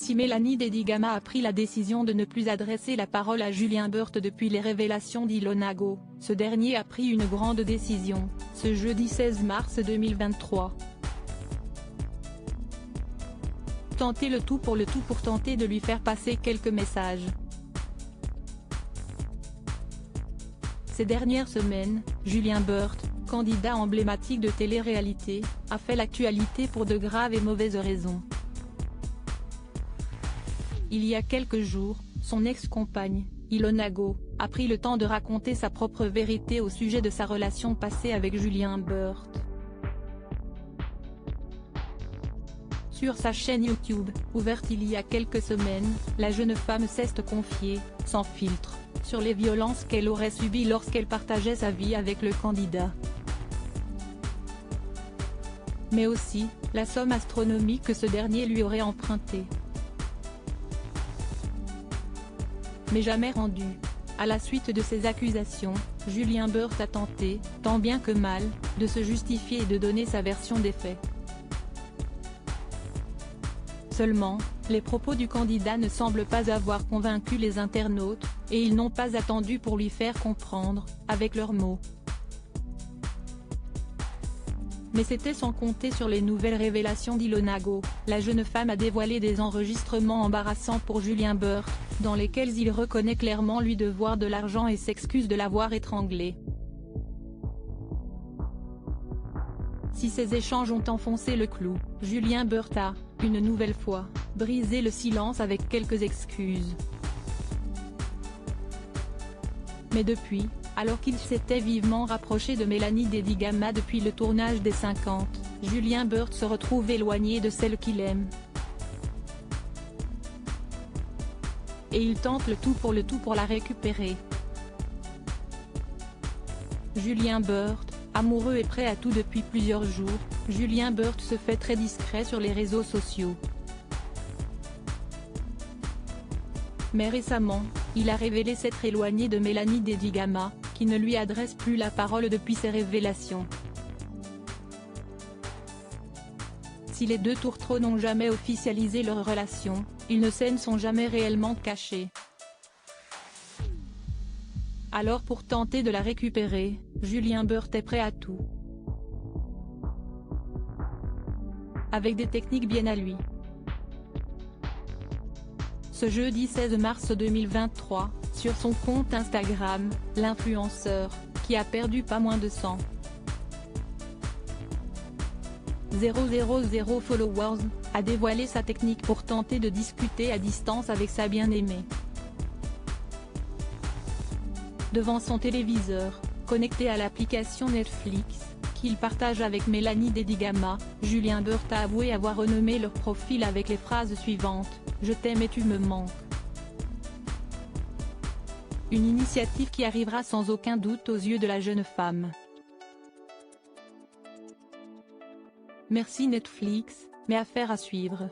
Si Mélanie Dedigama a pris la décision de ne plus adresser la parole à Julien Burt depuis les révélations d'Ilona Go, ce dernier a pris une grande décision, ce jeudi 16 mars 2023. Tenter le tout pour tenter de lui faire passer quelques messages. Ces dernières semaines, Julien Burt, candidat emblématique de télé-réalité, a fait l'actualité pour de graves et mauvaises raisons. Il y a quelques jours, son ex-compagne, Ilona Go, a pris le temps de raconter sa propre vérité au sujet de sa relation passée avec Julien Burt. Sur sa chaîne YouTube, ouverte il y a quelques semaines, la jeune femme s'est confiée, sans filtre, sur les violences qu'elle aurait subies lorsqu'elle partageait sa vie avec le candidat. Mais aussi, la somme astronomique que ce dernier lui aurait empruntée. Mais jamais rendu. À la suite de ces accusations, Julien Burt a tenté, tant bien que mal, de se justifier et de donner sa version des faits. Seulement, les propos du candidat ne semblent pas avoir convaincu les internautes, et ils n'ont pas attendu pour lui faire comprendre, avec leurs mots. Mais c'était sans compter sur les nouvelles révélations d'Ilona Go. La jeune femme a dévoilé des enregistrements embarrassants pour Julien Burt, dans lesquels il reconnaît clairement lui devoir de l'argent et s'excuse de l'avoir étranglé. Si ces échanges ont enfoncé le clou, Julien Burt a, une nouvelle fois, brisé le silence avec quelques excuses. Mais depuis, alors qu'il s'était vivement rapproché de Mélanie Dedigama depuis le tournage des 50, Julien Burt se retrouve éloigné de celle qu'il aime. Et il tente le tout pour la récupérer. Julien Burt, amoureux et prêt à tout depuis plusieurs jours, Julien Burt se fait très discret sur les réseaux sociaux. Mais récemment, il a révélé s'être éloigné de Mélanie Dedigama, qui ne lui adresse plus la parole depuis ses révélations. Si les deux tourtereaux n'ont jamais officialisé leur relation, ils ne s'en sont jamais réellement cachés. Alors pour tenter de la récupérer, Julien Burt est prêt à tout. Avec des techniques bien à lui. Ce jeudi 16 mars 2023, sur son compte Instagram, l'influenceur, qui a perdu pas moins de 100 000 followers, a dévoilé sa technique pour tenter de discuter à distance avec sa bien-aimée. Devant son téléviseur, connecté à l'application Netflix, qu'il partage avec Mélanie Dedigama, Julien Burt a avoué avoir renommé leur profil avec les phrases suivantes: « Je t'aime et tu me manques ». Une initiative qui arrivera sans aucun doute aux yeux de la jeune femme. Merci Netflix, mais affaire à suivre.